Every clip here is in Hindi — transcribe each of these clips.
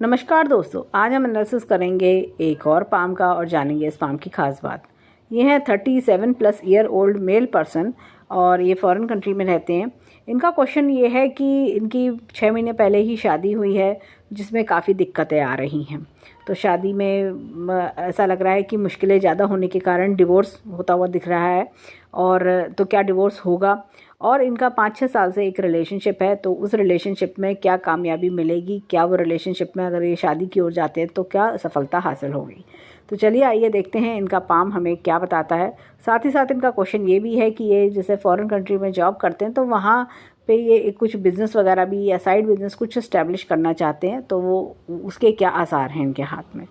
नमस्कार दोस्तों, आज हम एनालिसिस करेंगे एक और पाम का और जानेंगे इस पाम की खास बात। ये है 37+ ईयर ओल्ड मेल पर्सन और ये फॉरेन कंट्री में रहते हैं। इनका क्वेश्चन ये है कि इनकी 6 महीने पहले ही शादी हुई है जिसमें काफ़ी दिक्कतें आ रही हैं। तो शादी में ऐसा लग रहा है कि मुश्किलें ज़्यादा होने के कारण डिवोर्स होता हुआ दिख रहा है। और तो क्या डिवोर्स होगा? और इनका 5-6 साल से एक रिलेशनशिप है, तो उस रिलेशनशिप में क्या कामयाबी मिलेगी? क्या वो रिलेशनशिप में अगर ये शादी की ओर जाते हैं तो क्या सफलता हासिल होगी? तो चलिए आइए देखते हैं इनका पाम हमें क्या बताता है। साथ ही साथ इनका क्वेश्चन ये भी है कि ये जैसे फॉरेन कंट्री में जॉब करते हैं तो वहाँ पे ये कुछ बिज़नेस वगैरह भी या साइड बिज़नेस कुछ इस्टेब्लिश करना चाहते हैं, तो वो उसके क्या आसार हैं इनके हाथ में।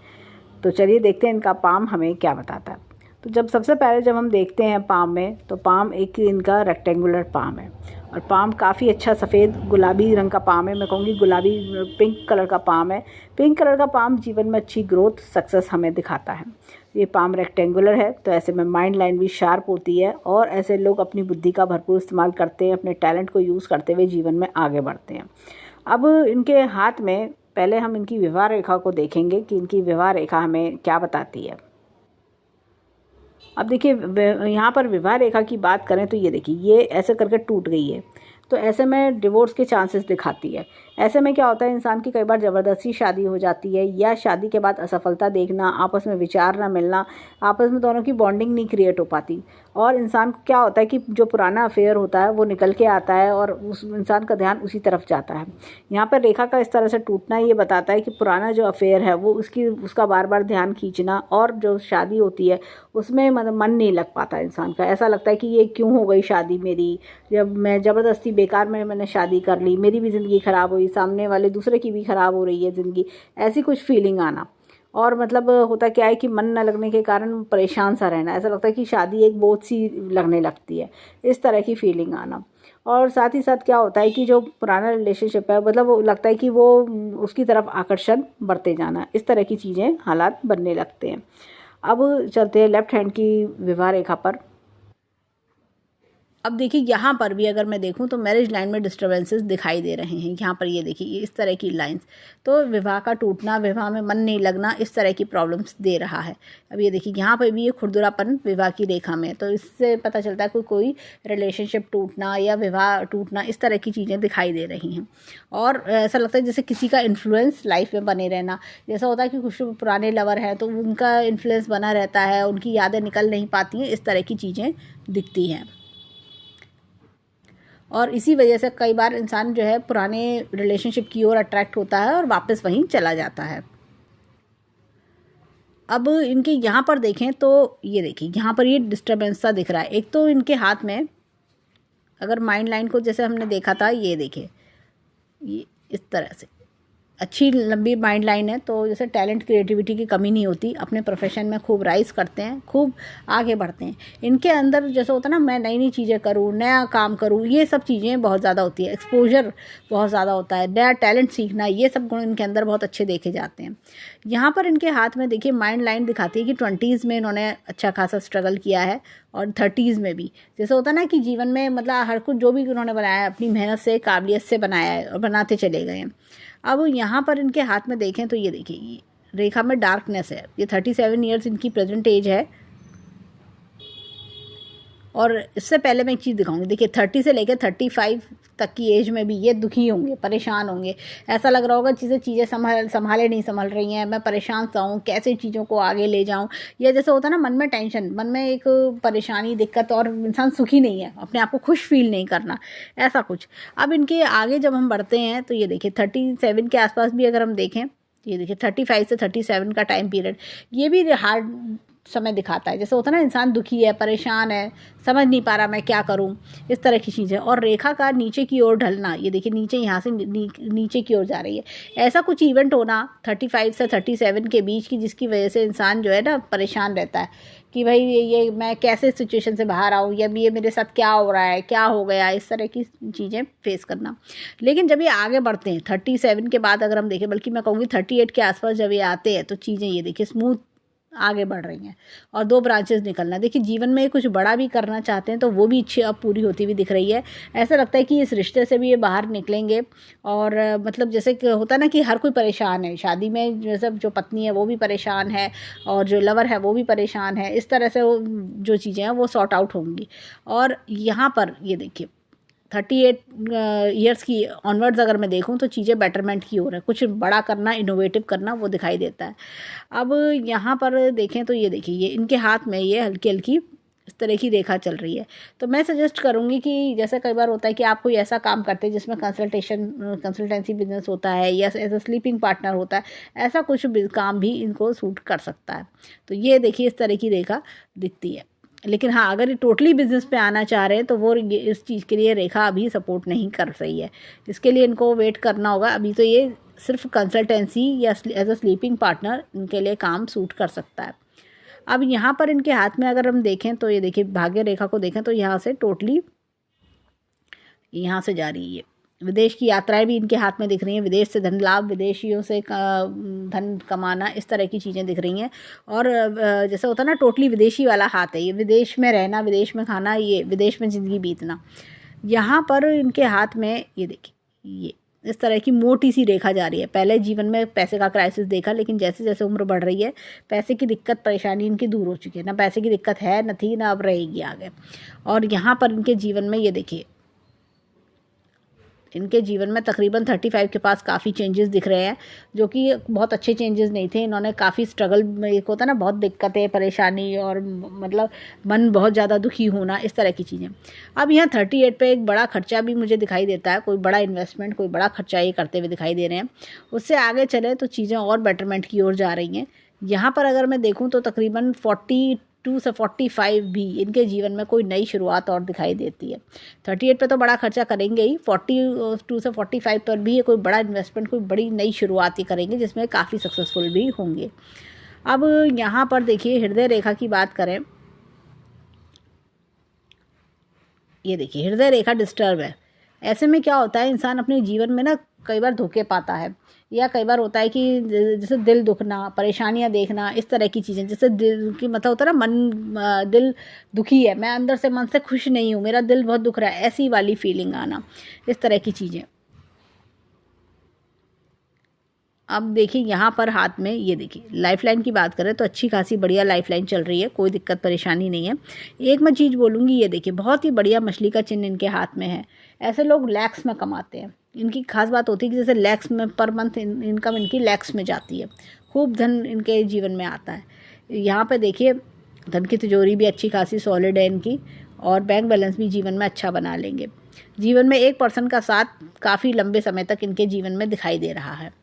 तो चलिए देखते हैं इनका पाम हमें क्या बताता है। तो सबसे पहले जब हम देखते हैं पाम में, तो पाम एक इनका रेक्टेंगुलर पाम है और पाम काफ़ी अच्छा सफ़ेद गुलाबी रंग का पाम है। मैं कहूँगी गुलाबी पिंक कलर का पाम है। पिंक कलर का पाम जीवन में अच्छी ग्रोथ सक्सेस हमें दिखाता है। ये पाम रेक्टेंगुलर है तो ऐसे में माइंड लाइन भी शार्प होती है और ऐसे लोग अपनी बुद्धि का भरपूर इस्तेमाल करते हैं, अपने टैलेंट को यूज़ करते हुए जीवन में आगे बढ़ते हैं। अब इनके हाथ में पहले हम इनकी विवाह रेखा को देखेंगे कि इनकी विवाह रेखा हमें क्या बताती है। अब देखिए यहाँ पर विवाह रेखा की बात करें तो ये देखिए ये ऐसे करके टूट गई है, तो ऐसे में डिवोर्स के चांसेस दिखाती है। ऐसे में क्या होता है, इंसान की कई बार ज़बरदस्ती शादी हो जाती है या शादी के बाद असफलता देखना, आपस में विचार ना मिलना, आपस में दोनों की बॉन्डिंग नहीं क्रिएट हो पाती और इंसान को क्या होता है कि जो पुराना अफेयर होता है वो निकल के आता है और उस इंसान का ध्यान उसी तरफ जाता है। यहाँ पर रेखा का इस तरह से टूटना ये बताता है कि पुराना जो अफेयर है वो उसका बार बार ध्यान खींचना और जो शादी होती है उसमें मतलब मन नहीं लग पाता इंसान का। ऐसा लगता है कि ये क्यों हो गई शादी मेरी, जब मैं ज़बरदस्ती बेकार में मैंने शादी कर ली, मेरी भी ज़िंदगी ख़राब हुई, सामने वाले दूसरे की भी ख़राब हो रही है ज़िंदगी, ऐसी कुछ फीलिंग आना। और मतलब होता क्या है कि मन न लगने के कारण परेशान सा रहना, ऐसा लगता है कि शादी एक बोझ सी लगने लगती है, इस तरह की फीलिंग आना। और साथ ही साथ क्या होता है कि जो पुराना रिलेशनशिप है मतलब वो लगता है कि वो उसकी तरफ आकर्षण बढ़ते जाना, इस तरह की चीज़ें हालात बनने लगते हैं। अब चलते हैं लेफ्ट हैंड की विवाह रेखा पर। अब देखिए यहाँ पर भी अगर मैं देखूँ तो मैरिज लाइन में डिस्टर्बेंसेस दिखाई दे रहे हैं। यहाँ पर ये देखिए ये इस तरह की लाइंस, तो विवाह का टूटना, विवाह में मन नहीं लगना, इस तरह की प्रॉब्लम्स दे रहा है। अब ये देखिए यहाँ पर भी ये खुरदुरापन विवाह की रेखा में, तो इससे पता चलता है कोई रिलेशनशिप टूटना या विवाह टूटना, इस तरह की चीज़ें दिखाई दे रही हैं। और ऐसा लगता है जैसे किसी का इन्फ्लुएंस लाइफ में बने रहना, जैसा होता है कि कुछ पुराने लवर हैं तो उनका इन्फ्लुएंस बना रहता है, उनकी यादें निकल नहीं पाती हैं, इस तरह की चीज़ें दिखती हैं। और इसी वजह से कई बार इंसान जो है पुराने रिलेशनशिप की ओर अट्रैक्ट होता है और वापस वहीं चला जाता है। अब इनके यहाँ पर देखें तो ये देखिए यहाँ पर ये डिस्टर्बेंस सा दिख रहा है। एक तो इनके हाथ में अगर माइंड लाइन को जैसे हमने देखा था, ये देखिए ये इस तरह से अच्छी लंबी माइंड लाइन है, तो जैसे टैलेंट क्रिएटिविटी की कमी नहीं होती, अपने प्रोफेशन में खूब राइज करते हैं, खूब आगे बढ़ते हैं। इनके अंदर जैसे होता है ना, मैं नई नई चीज़ें करूँ, नया काम करूँ, ये सब चीज़ें बहुत ज़्यादा होती है, एक्सपोजर बहुत ज़्यादा होता है, नया टैलेंट सीखना, ये सब गुण इनके अंदर बहुत अच्छे देखे जाते हैं। यहाँ पर इनके हाथ में देखिए माइंड लाइन दिखाती है कि 20s में इन्होंने अच्छा खासा स्ट्रगल किया है और 30s में भी। जैसे होता है ना कि जीवन में मतलब हर कुछ जो भी उन्होंने बनाया है अपनी मेहनत से, काबिलियत से बनाया है और बनाते चले गए हैं। अब यहाँ पर इनके हाथ में देखें तो ये देखिए रेखा में डार्कनेस है। ये 37 ईयर्स इनकी प्रेजेंट एज है। और इससे पहले मैं एक चीज़ दिखाऊंगी, देखिए 30 से लेकर 35 तक की एज में भी ये दुखी होंगे, परेशान होंगे। ऐसा लग रहा होगा चीज़ें संभाले नहीं संभल रही हैं, मैं परेशान सा हूँ, कैसे चीज़ों को आगे ले जाऊँ। या जैसे होता है ना मन में टेंशन, मन में एक परेशानी, दिक्कत, और इंसान सुखी नहीं है, अपने आप को खुश फील नहीं करना, ऐसा कुछ। अब इनके आगे जब हम बढ़ते हैं तो ये देखिए 37 के आसपास भी अगर हम देखें, ये देखिए 35 से 37 का टाइम पीरियड, ये भी हार्ड समय दिखाता है। जैसे होता है ना इंसान दुखी है, परेशान है, समझ नहीं पा रहा मैं क्या करूं, इस तरह की चीज़ें। और रेखा का नीचे की ओर ढलना, ये देखिए नीचे यहाँ से नीचे की ओर जा रही है। ऐसा कुछ इवेंट होना 35 से 37 के बीच की, जिसकी वजह से इंसान जो है ना परेशान रहता है कि भाई ये मैं कैसे सिचुएशन से बाहर आऊँ, या ये मेरे साथ क्या हो रहा है, क्या हो गया, इस तरह की चीज़ें फेस करना। लेकिन जब ये आगे बढ़ते हैं 37 के बाद अगर हम देखें, बल्कि मैं कहूँगी 38 के आसपास जब ये आते हैं, तो चीज़ें ये देखिए स्मूथ आगे बढ़ रही हैं और 2 ब्रांचेस निकलना। देखिए जीवन में कुछ बड़ा भी करना चाहते हैं तो वो भी इच्छा अब पूरी होती हुई दिख रही है। ऐसा लगता है कि इस रिश्ते से भी ये बाहर निकलेंगे और मतलब जैसे कि होता है ना कि हर कोई परेशान है शादी में, जैसे जो पत्नी है वो भी परेशान है और जो लवर है वो भी परेशान है, इस तरह से वो जो चीज़ें हैं वो सॉर्ट आउट होंगी। और यहाँ पर ये देखिए 38 ईयर्स की ऑनवर्ड्स अगर मैं देखूं तो चीज़ें बेटरमेंट की ओर है, कुछ बड़ा करना, इनोवेटिव करना वो दिखाई देता है। अब यहाँ पर देखें तो ये देखिए ये इनके हाथ में ये हल्की हल्की इस तरह की रेखा चल रही है। तो मैं सजेस्ट करूँगी कि जैसे कई बार होता है कि आप कोई ऐसा काम करते हैं जिसमें कंसल्टेंसी बिजनेस होता है या एज अ स्लीपिंग पार्टनर होता है, ऐसा कुछ काम भी इनको सूट कर सकता है। तो ये देखिए इस तरह की रेखा दिखती है। लेकिन हाँ, अगर ये टोटली बिजनेस पे आना चाह रहे हैं तो वो इस चीज़ के लिए रेखा अभी सपोर्ट नहीं कर रही है। इसके लिए इनको वेट करना होगा। अभी तो ये सिर्फ कंसल्टेंसी या एज अ स्लीपिंग पार्टनर इनके लिए काम सूट कर सकता है। अब यहाँ पर इनके हाथ में अगर हम देखें तो ये देखिए भाग्य रेखा को देखें तो यहाँ से टोटली यहाँ से जा रही है ये विदेश की यात्राएं भी इनके हाथ में दिख रही हैं, विदेश से धन लाभ, विदेशियों से धन कमाना, इस तरह की चीज़ें दिख रही हैं। और जैसे होता है ना टोटली विदेशी वाला हाथ है ये, विदेश में रहना, विदेश में खाना, ये विदेश में ज़िंदगी बीतना। यहाँ पर इनके हाथ में ये देखिए ये इस तरह की मोटी सी रेखा जा रही है। पहले जीवन में पैसे का क्राइसिस देखा, लेकिन जैसे जैसे उम्र बढ़ रही है पैसे की दिक्कत परेशानी इनकी दूर हो चुकी है। ना पैसे की दिक्कत है, न थी, ना अब रहेगी आगे। और यहाँ पर इनके जीवन में ये देखिए इनके जीवन में तकरीबन 35 के पास काफ़ी चेंजेस दिख रहे हैं, जो कि बहुत अच्छे चेंजेस नहीं थे। इन्होंने काफ़ी स्ट्रगल, एक होता है ना बहुत दिक्कतें, परेशानी और मतलब मन बहुत ज़्यादा दुखी होना, इस तरह की चीज़ें। अब यहाँ 38 पे एक बड़ा खर्चा भी मुझे दिखाई देता है, कोई बड़ा इन्वेस्टमेंट, कोई बड़ा खर्चा ये करते हुए दिखाई दे रहे हैं। उससे आगे चले तो चीज़ें और बेटरमेंट की ओर जा रही हैं। यहाँ पर अगर मैं देखूँ तो तकरीबन 42 से 45 भी इनके जीवन में कोई नई शुरुआत और दिखाई देती है। 38 पे तो बड़ा खर्चा करेंगे ही, 42 से 45 पर भी ये कोई बड़ा इन्वेस्टमेंट, कोई बड़ी नई शुरुआत ही करेंगे जिसमें काफ़ी सक्सेसफुल भी होंगे। अब यहाँ पर देखिए हृदय रेखा की बात करें, ये देखिए हृदय रेखा डिस्टर्ब है। ऐसे में क्या होता है, इंसान अपने जीवन में ना कई बार धोखे पाता है, या कई बार होता है कि जैसे दिल दुखना, परेशानियां देखना, इस तरह की चीज़ें, जैसे दिल की मतलब होता है ना मन, दिल दुखी है, मैं अंदर से मन से खुश नहीं हूँ, मेरा दिल बहुत दुख रहा है, ऐसी वाली फीलिंग आना, इस तरह की चीज़ें। अब देखिए यहाँ पर हाथ में ये देखिए लाइफलाइन की बात करें तो अच्छी खासी बढ़िया लाइफलाइन चल रही है, कोई दिक्कत परेशानी नहीं है। एक मैं चीज़ बोलूँगी, ये देखिए बहुत ही बढ़िया मछली का चिन्ह इनके हाथ में है। ऐसे लोग लैक्स में कमाते हैं, इनकी खास बात होती है कि जैसे लैक्स में पर मंथ इनकम इनकी लैक्स में जाती है, खूब धन इनके जीवन में आता है। यहाँ पर देखिए धन की तिजोरी भी अच्छी खासी सॉलिड है इनकी, और बैंक बैलेंस भी जीवन में अच्छा बना लेंगे। जीवन में एक पर्सन का साथ काफ़ी लंबे समय तक इनके जीवन में दिखाई दे रहा है।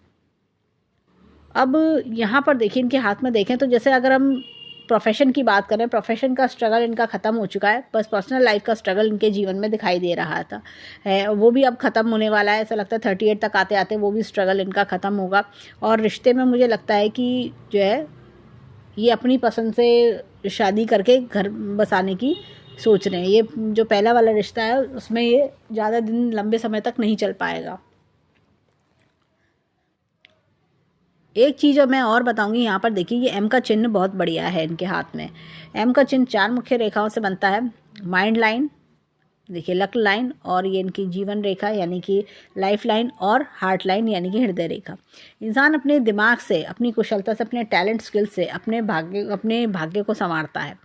अब यहाँ पर देखिए इनके हाथ में देखें तो जैसे अगर हम प्रोफेशन की बात करें, प्रोफेशन का स्ट्रगल इनका ख़त्म हो चुका है, बस पर्सनल लाइफ का स्ट्रगल इनके जीवन में दिखाई दे रहा था है, वो भी अब ख़त्म होने वाला है। ऐसा लगता है 38 तक आते आते वो भी स्ट्रगल इनका ख़त्म होगा। और रिश्ते में मुझे लगता है कि जो है ये अपनी पसंद से शादी करके घर बसाने की सोच रहे हैं। ये जो पहला वाला रिश्ता है उसमें ये ज़्यादा दिन लंबे समय तक नहीं चल पाएगा। एक चीज़ मैं और बताऊंगी, यहाँ पर देखिए ये एम का चिन्ह बहुत बढ़िया है इनके हाथ में। एम का चिन्ह 4 मुख्य रेखाओं से बनता है, माइंड लाइन, देखिए लक लाइन, और ये इनकी जीवन रेखा यानी कि लाइफ लाइन, और हार्ट लाइन यानी कि हृदय रेखा। इंसान अपने दिमाग से, अपनी कुशलता से, अपने टैलेंट स्किल से अपने भाग्य को संवारता है,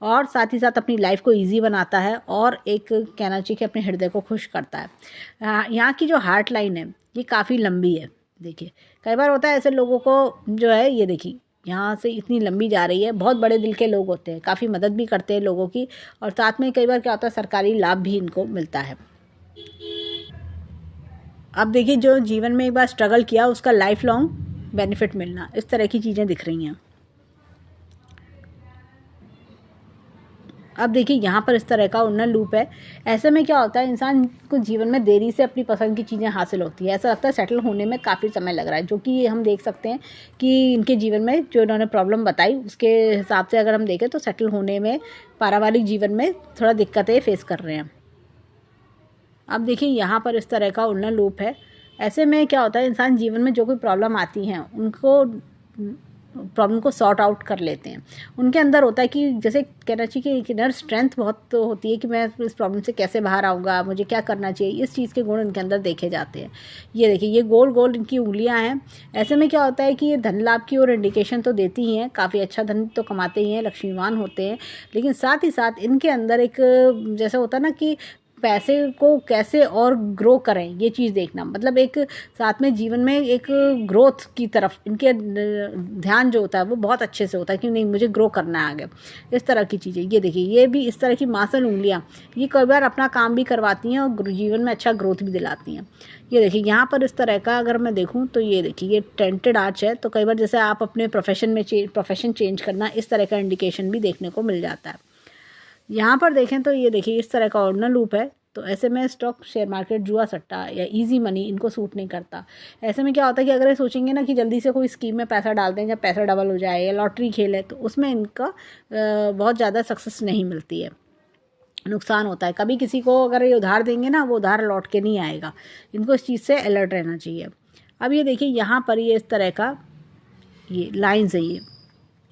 और साथ ही साथ अपनी लाइफ को ईजी बनाता है, और एक कहना चाहिए कि अपने हृदय को खुश करता है। यहाँ की जो हार्ट लाइन है ये काफ़ी लंबी है। देखिए कई बार होता है ऐसे लोगों को जो है, ये देखिए यहाँ से इतनी लंबी जा रही है, बहुत बड़े दिल के लोग होते हैं, काफ़ी मदद भी करते हैं लोगों की, और साथ में कई बार क्या होता है सरकारी लाभ भी इनको मिलता है। अब देखिए जो जीवन में एक बार स्ट्रगल किया उसका लाइफ लॉन्ग बेनिफिट मिलना, इस तरह की चीज़ें दिख रही हैं। अब देखिए यहाँ पर इस तरह का उन्नत लूप है। ऐसे में क्या होता है, इंसान को जीवन में देरी से अपनी पसंद की चीज़ें हासिल होती है। ऐसा लगता है सेटल होने में काफ़ी समय लग रहा है, जो कि हम देख सकते हैं कि इनके जीवन में जो इन्होंने प्रॉब्लम बताई उसके हिसाब से अगर हम देखें तो सेटल होने में, पारिवारिक जीवन में थोड़ा दिक्कतें फेस कर रहे हैं। अब देखिए यहाँ पर इस तरह का उन्नत लूप है। ऐसे में क्या होता है, इंसान जीवन में जो कोई प्रॉब्लम आती हैं उनको प्रॉब्लम को सॉर्ट आउट कर लेते हैं। उनके अंदर होता है कि जैसे कहना चाहिए कि एक इनर स्ट्रेंथ बहुत होती है कि मैं इस प्रॉब्लम से कैसे बाहर आऊँगा, मुझे क्या करना चाहिए, इस चीज़ के गुण इनके अंदर देखे जाते हैं। ये देखिए, ये गोल गोल इनकी उंगलियां हैं। ऐसे में क्या होता है कि ये धन लाभ की ओर इंडिकेशन तो देती ही हैं, काफ़ी अच्छा धन तो कमाते ही हैं, लक्ष्मीवान होते हैं, लेकिन साथ ही साथ इनके अंदर एक जैसे होता है ना कि पैसे को कैसे और ग्रो करें, ये चीज़ देखना, मतलब एक साथ में जीवन में एक ग्रोथ की तरफ इनके ध्यान जो होता है वो बहुत अच्छे से होता है कि नहीं मुझे ग्रो करना है आगे, इस तरह की चीज़ें। ये देखिए, ये भी इस तरह की मासल उंगलियाँ, ये कई बार अपना काम भी करवाती हैं और जीवन में अच्छा ग्रोथ भी दिलाती हैं। ये देखिए, यहाँ पर इस तरह का अगर मैं देखूँ तो ये देखिए, ये टेंटेड आर्च है, तो कई बार जैसे आप अपने प्रोफेशन चेंज करना, इस तरह का इंडिकेशन भी देखने को मिल जाता है। यहाँ पर देखें तो ये देखिए, इस तरह का ऑर्डिनल लूप है, तो ऐसे में स्टॉक, शेयर मार्केट, जुआ सट्टा या इजी मनी इनको सूट नहीं करता। ऐसे में क्या होता है कि अगर ये सोचेंगे ना कि जल्दी से कोई स्कीम में पैसा डाल दें जब पैसा डबल हो जाए, या लॉटरी खेले, तो उसमें इनका बहुत ज़्यादा सक्सेस नहीं मिलती है, नुकसान होता है। कभी किसी को अगर ये उधार देंगे ना, वो उधार लौट के नहीं आएगा। इनको इस चीज़ से अलर्ट रहना चाहिए। अब ये देखिए, यहाँ पर ये इस तरह का ये लाइन्स है, ये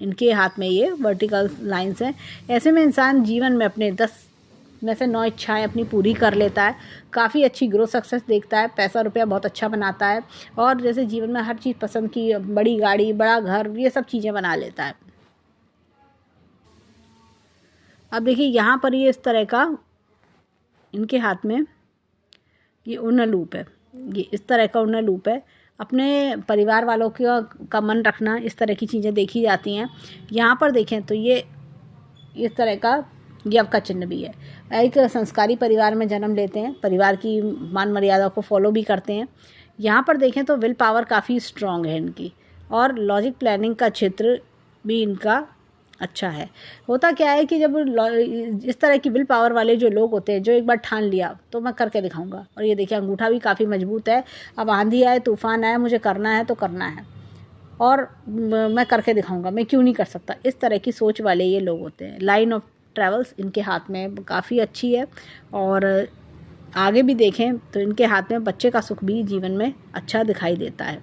इनके हाथ में ये वर्टिकल लाइंस हैं। ऐसे में इंसान जीवन में अपने 10 में से 9 इच्छाएं अपनी पूरी कर लेता है, काफ़ी अच्छी ग्रोथ सक्सेस देखता है, पैसा रुपया बहुत अच्छा बनाता है, और जैसे जीवन में हर चीज़ पसंद की, बड़ी गाड़ी, बड़ा घर, ये सब चीज़ें बना लेता है। अब देखिए, यहाँ पर ये इस तरह का इनके हाथ में ये उन्नत लूप है, ये इस तरह का उन्नत लूप है। अपने परिवार वालों का मन रखना, इस तरह की चीज़ें देखी जाती हैं। यहाँ पर देखें तो ये इस तरह का यव का चिन्ह भी है। एक संस्कारी परिवार में जन्म लेते हैं, परिवार की मान मर्यादा को फॉलो भी करते हैं। यहाँ पर देखें तो विल पावर काफ़ी स्ट्रॉन्ग है इनकी, और लॉजिक प्लानिंग का क्षेत्र भी इनका अच्छा है। होता क्या है कि जब इस तरह की विल पावर वाले जो लोग होते हैं, जो एक बार ठान लिया तो मैं करके दिखाऊंगा, और ये देखिए, अंगूठा भी काफ़ी मजबूत है। अब आंधी आए, तूफान आए, मुझे करना है तो करना है, और मैं करके दिखाऊंगा, मैं क्यों नहीं कर सकता, इस तरह की सोच वाले ये लोग होते हैं। लाइन ऑफ ट्रेवल्स इनके हाथ में काफ़ी अच्छी है, और आगे भी देखें तो इनके हाथ में बच्चे का सुख भी जीवन में अच्छा दिखाई देता है।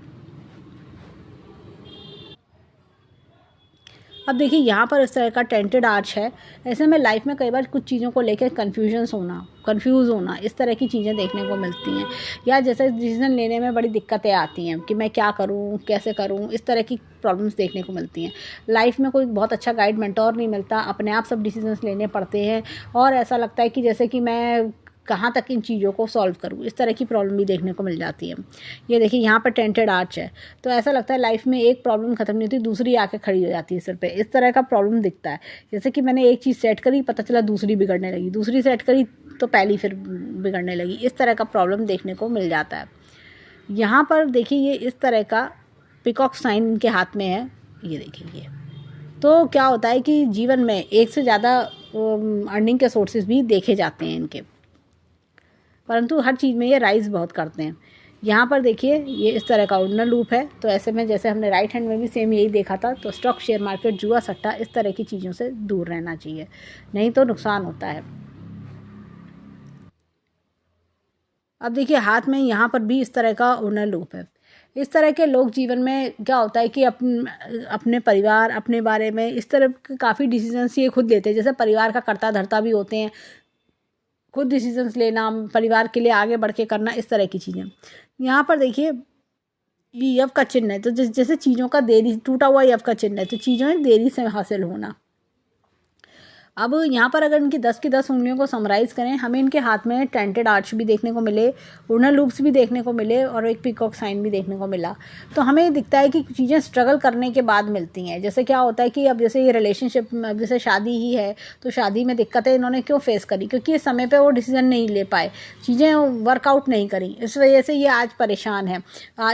अब देखिए, यहाँ पर इस तरह का टेंटेड आर्च है। ऐसे में लाइफ में कई बार कुछ चीज़ों को लेकर कंफ्यूज होना, इस तरह की चीज़ें देखने को मिलती हैं, या जैसे डिसीजन लेने में बड़ी दिक्कतें आती हैं कि मैं क्या करूँ, कैसे करूँ, इस तरह की प्रॉब्लम्स देखने को मिलती हैं। लाइफ में कोई बहुत अच्छा गाइड मेंटोर नहीं मिलता, अपने आप सब डिसीजंस लेने पड़ते हैं, और ऐसा लगता है कि जैसे कि मैं कहाँ तक इन चीज़ों को सॉल्व करूँ, इस तरह की प्रॉब्लम भी देखने को मिल जाती है। ये देखिए, यहाँ पर टेंटेड आर्च है, तो ऐसा लगता है लाइफ में एक प्रॉब्लम खत्म नहीं होती, दूसरी आके खड़ी हो जाती है सिर पे, इस तरह का प्रॉब्लम दिखता है। जैसे कि मैंने एक चीज़ सेट करी, पता चला दूसरी बिगड़ने लगी, दूसरी सेट करी तो पहली फिर बिगड़ने लगी, इस तरह का प्रॉब्लम देखने को मिल जाता है। यहाँ पर देखिए, ये इस तरह का पिकॉक साइन इनके हाथ में है, ये देखिए। ये तो क्या होता है कि जीवन में एक से ज़्यादा अर्निंग के सोर्सेज भी देखे जाते हैं इनके, परंतु हर चीज़ में ये राइज बहुत करते हैं। यहाँ पर देखिए, ये इस तरह का ऑर्डिनल लूप है, तो ऐसे में जैसे हमने राइट हैंड में भी सेम यही देखा था, तो स्टॉक, शेयर मार्केट, जुआ सट्टा, इस तरह की चीज़ों से दूर रहना चाहिए, नहीं तो नुकसान होता है। अब देखिए, हाथ में यहाँ पर भी इस तरह का ऑर्डिनल लूप है। इस तरह के लोग जीवन में क्या होता है कि अपने परिवार, अपने बारे में इस तरह के काफ़ी डिसीजंस ये खुद लेते हैं, जैसे परिवार का कर्ता धर्ता भी होते हैं, खुद डिसीजंस लेना, परिवार के लिए आगे बढ़ के करना, इस तरह की चीज़ें। यहाँ पर देखिए, ये यव का चिन्ह है, तो जैसे चीज़ों का देरी, टूटा हुआ यव का चिन्ह है, तो चीज़ें देरी से हासिल होना। अब यहाँ पर अगर इनकी 10 की 10 उंगलियों को समराइज़ करें, हमें इनके हाथ में टेंटेड आर्च भी देखने को मिले, उर्नल लूप्स भी देखने को मिले, और एक पीकॉक साइन भी देखने को मिला। तो हमें दिखता है कि चीज़ें स्ट्रगल करने के बाद मिलती हैं। जैसे क्या होता है कि अब जैसे ये रिलेशनशिप, जैसे शादी ही है, तो शादी में दिक्कतें इन्होंने क्यों फेस करी, क्योंकि इस समय पर वो डिसीजन नहीं ले पाए, चीज़ें वर्कआउट नहीं करी, इस वजह से ये आज परेशान है।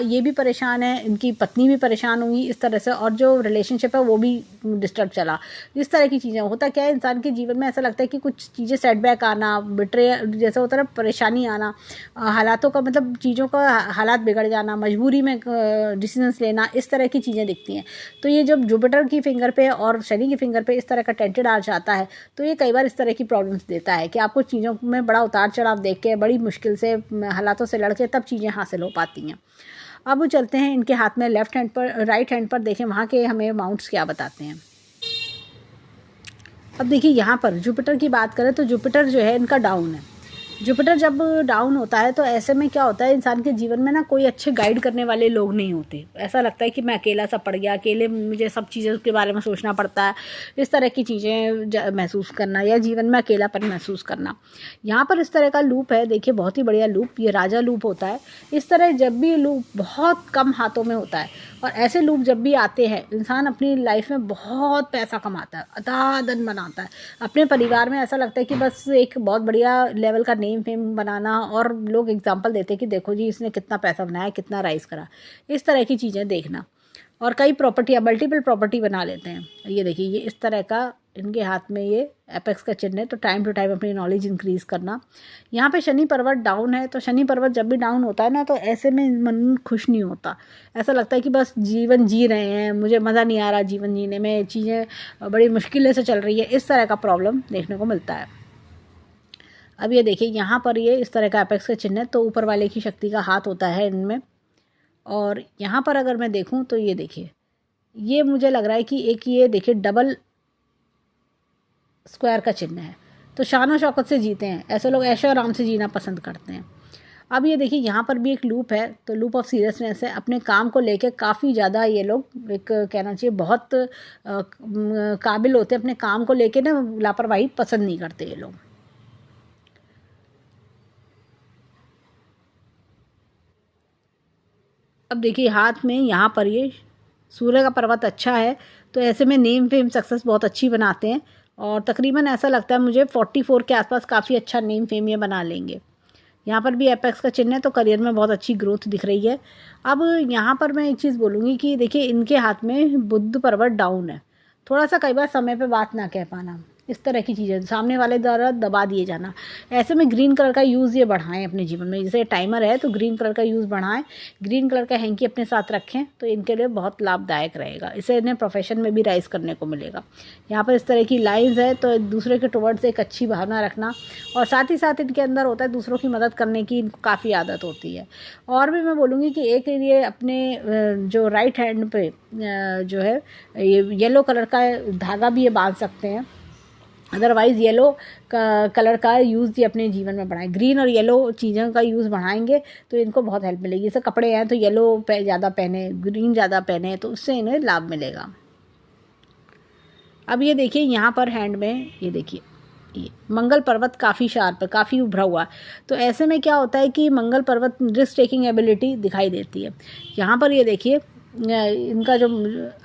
ये भी परेशान है, इनकी पत्नी भी परेशान हुई इस तरह से, और जो रिलेशनशिप है वो भी डिस्टर्ब चला। इस तरह की चीज़ें होता क्या है, इंसान के जीवन में ऐसा लगता है कि कुछ चीज़ें सेटबैक आना, बिट्रे जैसा होता है ना, परेशानी आना, हालातों का मतलब चीज़ों का हालात बिगड़ जाना, मजबूरी में डिसीजंस लेना, इस तरह की चीज़ें दिखती हैं। तो ये जब जुपिटर की फिंगर पे और शनि की फिंगर पे इस तरह का टेंटेड आर्च आता है, तो ये कई बार इस तरह की प्रॉब्लम्स देता है कि आपको चीज़ों में बड़ा उतार चढ़ाव देख के, बड़ी मुश्किल से हालातों से लड़के तब चीज़ें हासिल हो पाती हैं। अब चलते हैं इनके हाथ में लेफ्ट हैंड पर, राइट हैंड पर देखें वहाँ के हमें अमाउंट्स क्या बताते हैं। अब देखिए यहाँ पर जुपिटर की बात करें तो जुपिटर जो है इनका डाउन है। जुपिटर जब डाउन होता है तो ऐसे में क्या होता है, इंसान के जीवन में ना कोई अच्छे गाइड करने वाले लोग नहीं होते। ऐसा लगता है कि मैं अकेला सा पड़ गया, अकेले मुझे सब चीज़ों के बारे में सोचना पड़ता है, इस तरह की चीज़ें महसूस करना या जीवन में अकेलापन महसूस करना। यहाँ पर इस तरह का लूप है, देखिए बहुत ही बढ़िया लूप, ये राजा लूप होता है। इस तरह जब भी लूप बहुत कम हाथों में होता है और ऐसे लूप जब भी आते हैं, इंसान अपनी लाइफ में बहुत पैसा कमाता है, अथाधन बनाता है। अपने परिवार में ऐसा लगता है कि बस एक बहुत बढ़िया लेवल का नेम फेम बनाना, और लोग एग्जांपल देते हैं कि देखो जी इसने कितना पैसा बनाया, कितना राइज करा, इस तरह की चीज़ें देखना। और कई प्रॉपर्टी या मल्टीपल प्रॉपर्टी बना लेते हैं। ये देखिए ये इस तरह का इनके हाथ में ये एपेक्स का चिन्ह है, तो टाइम टू टाइम अपनी नॉलेज इंक्रीज करना। यहाँ पे शनि पर्वत डाउन है, तो शनि पर्वत जब भी डाउन होता है ना, तो ऐसे में मन खुश नहीं होता। ऐसा लगता है कि बस जीवन जी रहे हैं, मुझे मज़ा नहीं आ रहा जीवन जीने में, चीज़ें बड़ी मुश्किलें से चल रही है, इस तरह का प्रॉब्लम देखने को मिलता है। अब ये देखिए यहाँ पर ये इस तरह का एपेक्स का चिन्ह है, तो ऊपर वाले की शक्ति का हाथ होता है इनमें। और यहाँ पर अगर मैं देखूँ तो ये देखिए, ये मुझे लग रहा है कि एक ये देखिए डबल स्क्वायर का चिन्ह है, तो शान शौकत से जीते हैं ऐसे लोग, ऐशो आराम से जीना पसंद करते हैं। अब ये देखिए यहाँ पर भी एक लूप है, तो लूप ऑफ सीरियसनेस है। अपने काम को लेके काफ़ी ज़्यादा ये लोग, एक कहना चाहिए बहुत काबिल होते हैं, अपने काम को लेके ना लापरवाही पसंद नहीं करते ये लोग। अब देखिए हाथ में यहाँ पर ये सूर्य का पर्वत अच्छा है, तो ऐसे में नेम फेम सक्सेस बहुत अच्छी बनाते हैं, और तकरीबन ऐसा लगता है मुझे 44 के आसपास काफ़ी अच्छा नेम फेम ये बना लेंगे। यहाँ पर भी एपेक्स का चिन्ह है, तो करियर में बहुत अच्छी ग्रोथ दिख रही है। अब यहाँ पर मैं एक चीज़ बोलूँगी कि देखिए इनके हाथ में बुध पर्वत डाउन है, थोड़ा सा कई बार समय पे बात ना कह पाना, इस तरह की चीज़ें, सामने वाले द्वारा दबा दिए जाना। ऐसे में ग्रीन कलर का यूज़ ये बढ़ाएं अपने जीवन में, जैसे टाइमर है तो ग्रीन कलर का यूज़ बढ़ाएं, ग्रीन कलर का हैंकी अपने साथ रखें, तो इनके लिए बहुत लाभदायक रहेगा। इससे इन्हें प्रोफेशन में भी राइज करने को मिलेगा। यहाँ पर इस तरह की लाइन्स है, तो दूसरे के टुवर्ड्स एक अच्छी भावना रखना, और साथ ही साथ इनके अंदर होता है दूसरों की मदद करने की इनको काफ़ी आदत होती है। और भी मैं बोलूँगी कि एक ये अपने जो राइट हैंड पे जो है ये येलो कलर का धागा भी ये बांध सकते हैं, अदरवाइज़ येलो कलर का यूज़ ये अपने जीवन में बढ़ाएं। ग्रीन और येलो चीज़ों का यूज़ बढ़ाएंगे तो इनको बहुत हेल्प मिलेगी। जैसे कपड़े हैं तो येलो ज़्यादा पहने, ग्रीन ज़्यादा पहने, तो उससे इन्हें लाभ मिलेगा। अब ये देखिए यहाँ पर हैंड में ये देखिए ये मंगल पर्वत काफ़ी शार्प है, काफ़ी उभरा हुआ, तो ऐसे में क्या होता है कि मंगल पर्वत रिस्क टेकिंग एबिलिटी दिखाई देती है। यहाँ पर ये देखिए इनका जो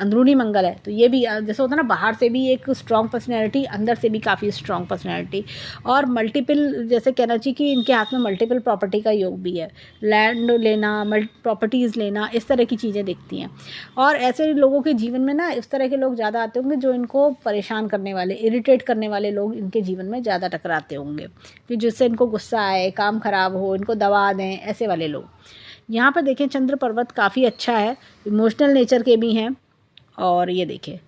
अंदरूनी मंगल है, तो ये भी जैसे होता है ना, बाहर से भी एक स्ट्रॉन्ग पर्सनैलिटी, अंदर से भी काफ़ी स्ट्रॉन्ग पर्सनैलिटी, और मल्टीपल, जैसे कहना चाहिए कि इनके हाथ में मल्टीपल प्रॉपर्टी का योग भी है, लैंड लेना, प्रॉपर्टीज़ लेना, इस तरह की चीज़ें दिखती हैं। और ऐसे लोगों के जीवन में ना इस तरह के लोग ज़्यादा आते होंगे जो इनको परेशान करने वाले, इरिटेट करने वाले लोग इनके जीवन में ज़्यादा टकराते होंगे, कि जिससे इनको गुस्सा आए, काम खराब हो, इनको दबा दें, ऐसे वाले लोग। यहाँ पर देखें चंद्र पर्वत काफ़ी अच्छा है, इमोशनल नेचर के भी हैं। और ये देखिए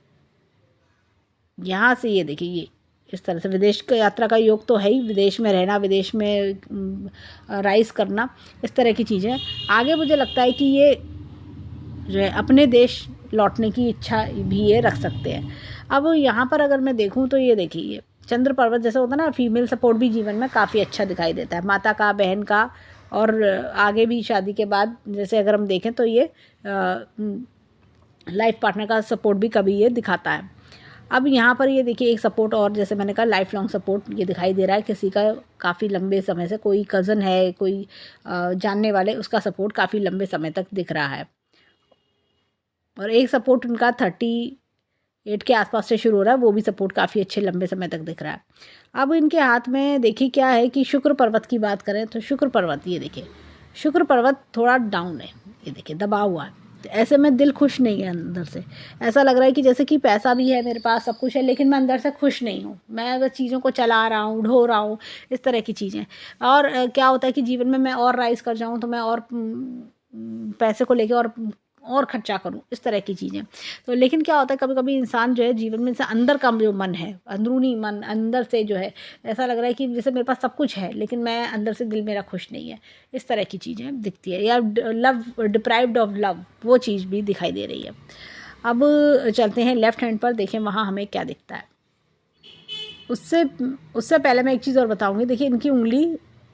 यहाँ से ये देखिए ये इस तरह से विदेश का यात्रा का योग तो है ही, विदेश में रहना, विदेश में राइज करना, इस तरह की चीज़ें। आगे मुझे लगता है कि ये जो है अपने देश लौटने की इच्छा भी ये रख सकते हैं। अब यहाँ पर अगर मैं देखूँ तो ये देखिए ये चंद्र पर्वत जैसे होता है ना, फीमेल सपोर्ट भी जीवन में काफ़ी अच्छा दिखाई देता है, माता का, बहन का, और आगे भी शादी के बाद जैसे अगर हम देखें तो ये लाइफ पार्टनर का सपोर्ट भी कभी ये दिखाता है। अब यहाँ पर ये देखिए एक सपोर्ट, और जैसे मैंने कहा लाइफ लॉन्ग सपोर्ट ये दिखाई दे रहा है, किसी का काफ़ी लंबे समय से, कोई कज़न है, कोई जानने वाले, उसका सपोर्ट काफ़ी लंबे समय तक दिख रहा है। और एक सपोर्ट उनका 38 के आसपास से शुरू हो रहा है, वो भी सपोर्ट काफ़ी अच्छे लंबे समय तक दिख रहा है। अब इनके हाथ में देखिए क्या है कि शुक्र पर्वत की बात करें तो शुक्र पर्वत ये देखिए, शुक्र पर्वत थोड़ा डाउन है, ये देखिए दबा हुआ है, तो ऐसे में दिल खुश नहीं है अंदर से। ऐसा लग रहा है कि जैसे कि पैसा भी है मेरे पास, सब कुछ है, लेकिन मैं अंदर से खुश नहीं हूँ, मैं बस चीज़ों को चला रहा हूँ, ढो रहा हूँ, इस तरह की चीज़ें। और क्या होता है कि जीवन में मैं और राइज कर जाऊँ तो मैं और पैसे को लेके और और खर्चा करूं, इस तरह की चीज़ें। तो लेकिन क्या होता है कभी कभी इंसान जो है जीवन में से अंदर का जो मन है, अंदरूनी मन अंदर से जो है ऐसा लग रहा है कि जैसे मेरे पास सब कुछ है लेकिन मैं अंदर से दिल मेरा खुश नहीं है, इस तरह की चीज़ें दिखती है। या लव, डिप्राइव्ड ऑफ लव, वो चीज़ भी दिखाई दे रही है। अब चलते हैं लेफ्ट हैंड पर, देखें वहाँ हमें क्या दिखता है। उससे उससे पहले मैं एक चीज़ और बताऊंगी। देखिए इनकी उंगली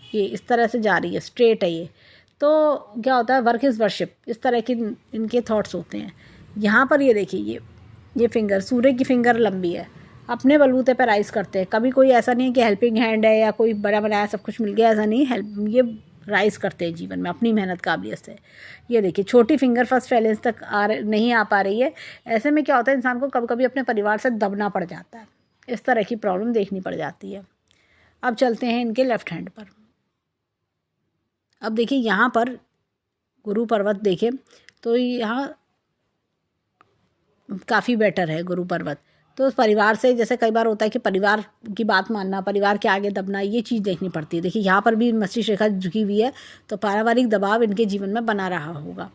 ये इस तरह से जा रही है, स्ट्रेट है ये, तो क्या होता है वर्क इज़ वर्शिप, इस तरह के इनके थॉट्स होते हैं। यहाँ पर ये देखिए ये फिंगर, सूर्य की फिंगर लंबी है, अपने बलबूते पर राइज करते हैं। कभी कोई ऐसा नहीं है कि हेल्पिंग हैंड है या कोई बड़ा बनाया सब कुछ मिल गया, ऐसा नहीं। हेल्प ये राइज करते हैं जीवन में अपनी मेहनत काबिलियत से। ये देखिए छोटी फिंगर फर्स्ट फैलेंस तक नहीं आ पा रही है। ऐसे में क्या होता है इंसान को कभी कभी अपने परिवार से दबना पड़ जाता है, इस तरह की प्रॉब्लम देखनी पड़ जाती है। अब चलते हैं इनके लेफ्ट हैंड पर। अब देखिए यहाँ पर गुरु पर्वत देखें तो यहाँ काफ़ी बेटर है गुरु पर्वत। तो परिवार से जैसे कई बार होता है कि परिवार की बात मानना, परिवार के आगे दबना, ये चीज़ देखनी पड़ती है। देखिए यहाँ पर भी मस्तिष्क रेखा झुकी हुई है, तो पारिवारिक दबाव इनके जीवन में बना रहा होगा।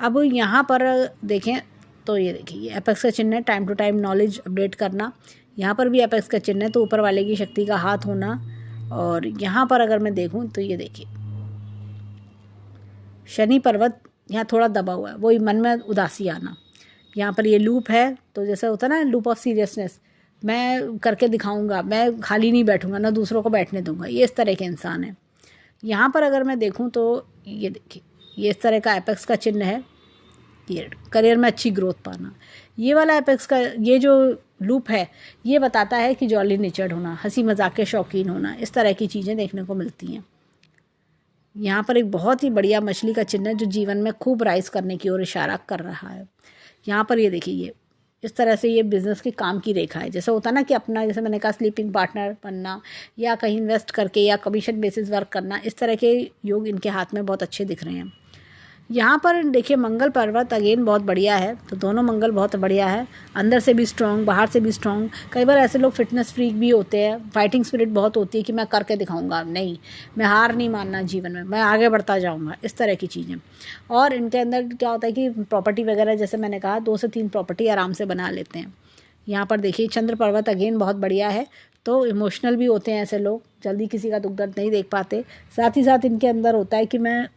अब यहाँ पर देखें तो ये देखिए ये एपेक्स का चिन्ह है, time to time knowledge update करना। यहाँ पर भी एपेक्स का चिन्ह है, तो ऊपर वाले की शक्ति का हाथ होना। और यहाँ पर अगर मैं देखूँ तो ये देखिए शनि पर्वत यहाँ थोड़ा दबा हुआ है, वही मन में उदासी आना। यहाँ पर ये लूप है, तो जैसे होता है ना लूप ऑफ सीरियसनेस, मैं करके दिखाऊंगा, मैं खाली नहीं बैठूंगा, ना दूसरों को बैठने दूंगा, ये इस तरह के इंसान है। यहाँ पर अगर मैं देखूँ तो ये देखिए ये इस तरह का एपेक्स का चिन्ह है, ये करियर में अच्छी ग्रोथ पाना। ये वाला एपेक्स का ये जो लूप है ये बताता है कि जॉली नेचर्ड होना, हंसी मजाक के शौकीन होना, इस तरह की चीज़ें देखने को मिलती हैं। यहाँ पर एक बहुत ही बढ़िया मछली का चिन्ह है जो जीवन में खूब राइज करने की ओर इशारा कर रहा है। यहाँ पर ये देखिए ये इस तरह से ये बिजनेस के काम की रेखा है। जैसे होता ना कि अपना, जैसे मैंने कहा स्लीपिंग पार्टनर बनना या कहीं इन्वेस्ट करके या कमीशन बेसिस वर्क करना, इस तरह के योग इनके हाथ में बहुत अच्छे दिख रहे हैं। यहाँ पर देखिए मंगल पर्वत अगेन बहुत बढ़िया है, तो दोनों मंगल बहुत बढ़िया है, अंदर से भी स्ट्रॉन्ग, बाहर से भी स्ट्रॉन्ग। कई बार ऐसे लोग फिटनेस फ्रीक भी होते हैं, फाइटिंग स्पिरिट बहुत होती है कि मैं करके दिखाऊंगा, नहीं मैं हार नहीं मानना जीवन में, मैं आगे बढ़ता जाऊंगा, इस तरह की चीज़ें। और इनके अंदर क्या होता है कि प्रॉपर्टी वगैरह, जैसे मैंने कहा 2 से 3 प्रॉपर्टी आराम से बना लेते हैं। यहाँ पर देखिए चंद्र पर्वत अगेन बहुत बढ़िया है, तो इमोशनल भी होते हैं ऐसे लोग, जल्दी किसी का दुख दर्द नहीं देख पाते। साथ ही साथ इनके अंदर होता है कि मैं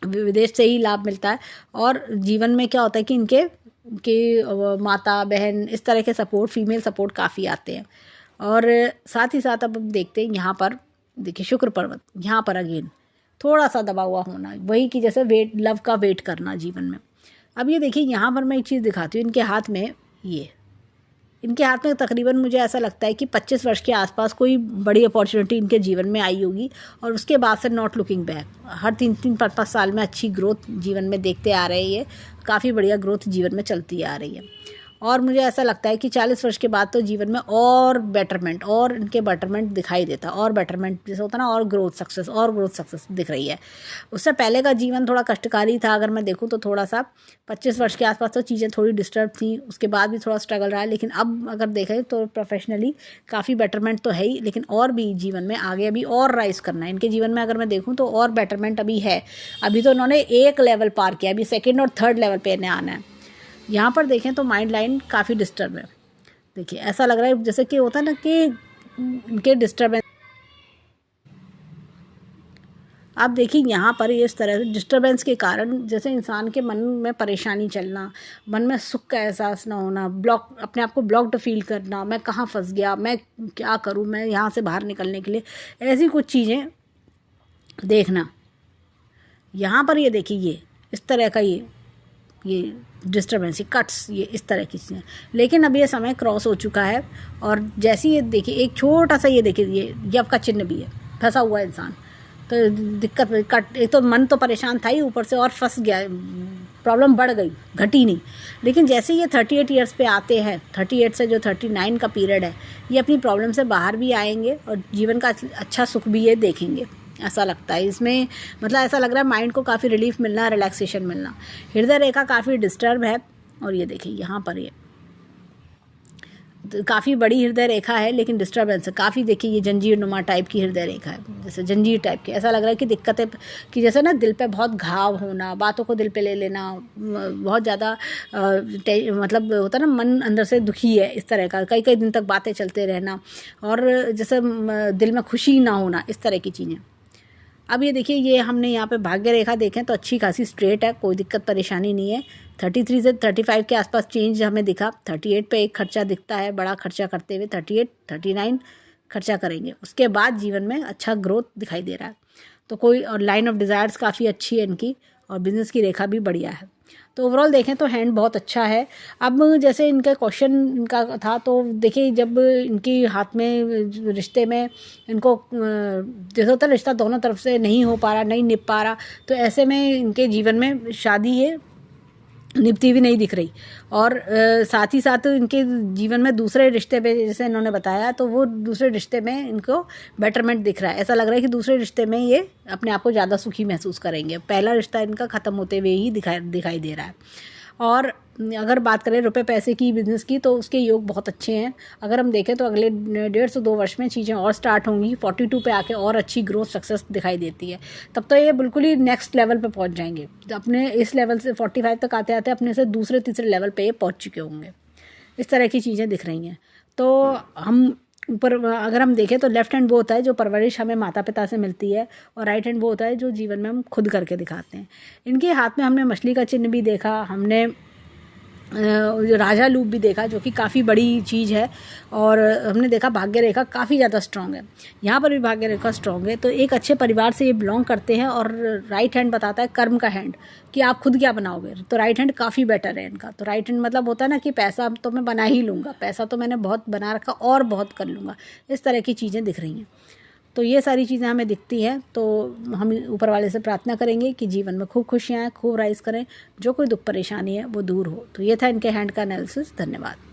विदेश से ही लाभ मिलता है। और जीवन में क्या होता है कि इनके माता बहन इस तरह के सपोर्ट, फीमेल सपोर्ट काफ़ी आते हैं। और साथ ही साथ अब देखते हैं यहाँ पर देखिए शुक्र पर्वत, यहाँ पर अगेन थोड़ा सा दबा हुआ होना, वही कि जैसे वेट, लव का वेट करना जीवन में। अब ये देखिए यहाँ पर मैं एक चीज़ दिखाती हूँ, इनके हाथ में इनके हाथ में तकरीबन मुझे ऐसा लगता है कि 25 वर्ष के आसपास कोई बड़ी अपॉर्चुनिटी इनके जीवन में आई होगी, और उसके बाद से नॉट लुकिंग बैक, हर 3-5 साल में अच्छी ग्रोथ जीवन में देखते आ रहे हैं, काफ़ी बढ़िया ग्रोथ जीवन में चलती आ रही है। और मुझे ऐसा लगता है कि 40 वर्ष के बाद तो जीवन में और बेटरमेंट, और इनके बेटरमेंट दिखाई देता, और बेटरमेंट जैसे होता ना, और ग्रोथ सक्सेस दिख रही है। उससे पहले का जीवन थोड़ा कष्टकारी था, अगर मैं देखूँ तो थोड़ा सा 25 वर्ष के आसपास तो चीज़ें थोड़ी डिस्टर्ब थी, उसके बाद भी थोड़ा स्ट्रगल रहा है। लेकिन अब अगर देखें तो प्रोफेशनली काफ़ी बेटरमेंट तो है ही, लेकिन और भी जीवन में आगे अभी और राइज करना है इनके जीवन में। अगर मैं देखूँ तो और बेटरमेंट अभी है, अभी तो उन्होंने एक लेवल पार किया, अभी 2nd और 3rd लेवल पे इन्हें आना है। यहाँ पर देखें तो माइंड लाइन काफ़ी डिस्टर्ब है, देखिए ऐसा लग रहा है जैसे कि होता है ना कि इनके डिस्टर्बेंस। आप देखिए यहाँ पर इस तरह से डिस्टर्बेंस के कारण जैसे इंसान के मन में परेशानी चलना, मन में सुख का एहसास ना होना, ब्लॉक, अपने आप को ब्लॉक्ड फील करना, मैं कहाँ फंस गया, मैं क्या करूँ, मैं यहाँ से बाहर निकलने के लिए, ऐसी कुछ चीज़ें देखना। यहाँ पर ये देखिए ये इस तरह का ये डिस्टर्बेंस, कट्स, ये इस तरह की चीज़ें। लेकिन अब ये समय क्रॉस हो चुका है, और जैसे ये देखिए एक छोटा सा ये देखिए ये यव का चिन्ह भी है, फंसा हुआ इंसान, तो दिक्कत कट, एक तो मन तो परेशान था ही, ऊपर से और फंस गया, प्रॉब्लम बढ़ गई, घटी नहीं। लेकिन जैसे ये 38 ईयर्स पे आते हैं, 38 से जो 39 का पीरियड है, ये अपनी प्रॉब्लम से बाहर भी आएंगे और जीवन का अच्छा सुख भी ये देखेंगे, ऐसा लगता है इसमें। मतलब ऐसा लग रहा है माइंड को काफ़ी रिलीफ मिलना, रिलैक्सेशन मिलना। हृदय रेखा काफ़ी डिस्टर्ब है, और ये देखिए यहाँ पर ये काफ़ी बड़ी हृदय रेखा है, लेकिन डिस्टर्बेंस है काफ़ी। देखिए ये जंजीर नुमा टाइप की हृदय रेखा है, जैसे जंजीर टाइप की। ऐसा लग रहा है कि दिक्कतें, कि जैसे ना दिल पे बहुत घाव होना, बातों को दिल पे ले लेना, बहुत ज़्यादा मतलब होता है ना मन अंदर से दुखी है, इस तरह का कई कई दिन तक बातें चलते रहना, और जैसे दिल में खुशी ना होना, इस तरह की चीज़ें। अब ये देखिए, ये हमने यहाँ पे भाग्य रेखा देखें तो अच्छी खासी स्ट्रेट है, कोई दिक्कत परेशानी नहीं है। 33 से 35 के आसपास चेंज हमें दिखा। 38 पे एक खर्चा दिखता है, बड़ा खर्चा करते हुए। 38 39 खर्चा करेंगे, उसके बाद जीवन में अच्छा ग्रोथ दिखाई दे रहा है। तो कोई, और लाइन ऑफ डिज़ायर्स काफ़ी अच्छी है इनकी, और बिजनेस की रेखा भी बढ़िया है। तो ओवरऑल देखें तो हैंड बहुत अच्छा है। अब जैसे इनका क्वेश्चन इनका था, तो देखिए जब इनके हाथ में रिश्ते में इनको जैसे होता है रिश्ता दोनों तरफ से नहीं हो पा रहा, नहीं निभ पा रहा, तो ऐसे में इनके जीवन में शादी ये निभती हुई नहीं दिख रही। और साथ ही साथ इनके जीवन में दूसरे रिश्ते पे, जैसे इन्होंने बताया, तो वो दूसरे रिश्ते में इनको बेटरमेंट दिख रहा है। ऐसा लग रहा है कि दूसरे रिश्ते में ये अपने आप को ज़्यादा सुखी महसूस करेंगे। पहला रिश्ता इनका ख़त्म होते हुए ही दिखाई दे रहा है। और अगर बात करें रुपए पैसे की, बिजनेस की, तो उसके योग बहुत अच्छे हैं। अगर हम देखें तो अगले 1.5 से 2 वर्ष में चीज़ें और स्टार्ट होंगी। 42 पे आके और अच्छी ग्रोथ सक्सेस दिखाई देती है। तब तो ये बिल्कुल ही नेक्स्ट लेवल पे पहुंच जाएंगे। अपने इस लेवल से 45 तक आते आते अपने से दूसरे तीसरे लेवल पे ये पहुंच चुके होंगे। इस तरह की चीज़ें दिख रही हैं। तो हम ऊपर अगर हम देखें तो लेफ्ट हैंड वो होता है जो परवरिश हमें माता पिता से मिलती है, और राइट हैंड वो होता है जो जीवन में हम खुद करके दिखाते हैं। इनके हाथ में हमने मछली का चिन्ह भी देखा, हमने राजा लूप भी देखा, जो कि काफ़ी बड़ी चीज़ है। और हमने देखा भाग्य रेखा काफ़ी ज़्यादा स्ट्रॉन्ग है। यहाँ पर भी भाग्य रेखा स्ट्रॉन्ग है, तो एक अच्छे परिवार से ये बिलोंग करते हैं। और राइट हैंड बताता है कर्म का हैंड, कि आप खुद क्या बनाओगे। तो राइट हैंड काफ़ी बेटर है इनका। तो राइट हैंड मतलब होता है ना कि पैसा तो मैं बना ही लूँगा, पैसा तो मैंने बहुत बना रखा और बहुत कर लूँगा, इस तरह की चीज़ें दिख रही हैं। तो ये सारी चीज़ें हमें दिखती हैं। तो हम ऊपर वाले से प्रार्थना करेंगे कि जीवन में खूब खुशियाँ आएँ, खूब राइज करें, जो कोई दुख परेशानी है वो दूर हो। तो ये था इनके हैंड का एनालिसिस। धन्यवाद।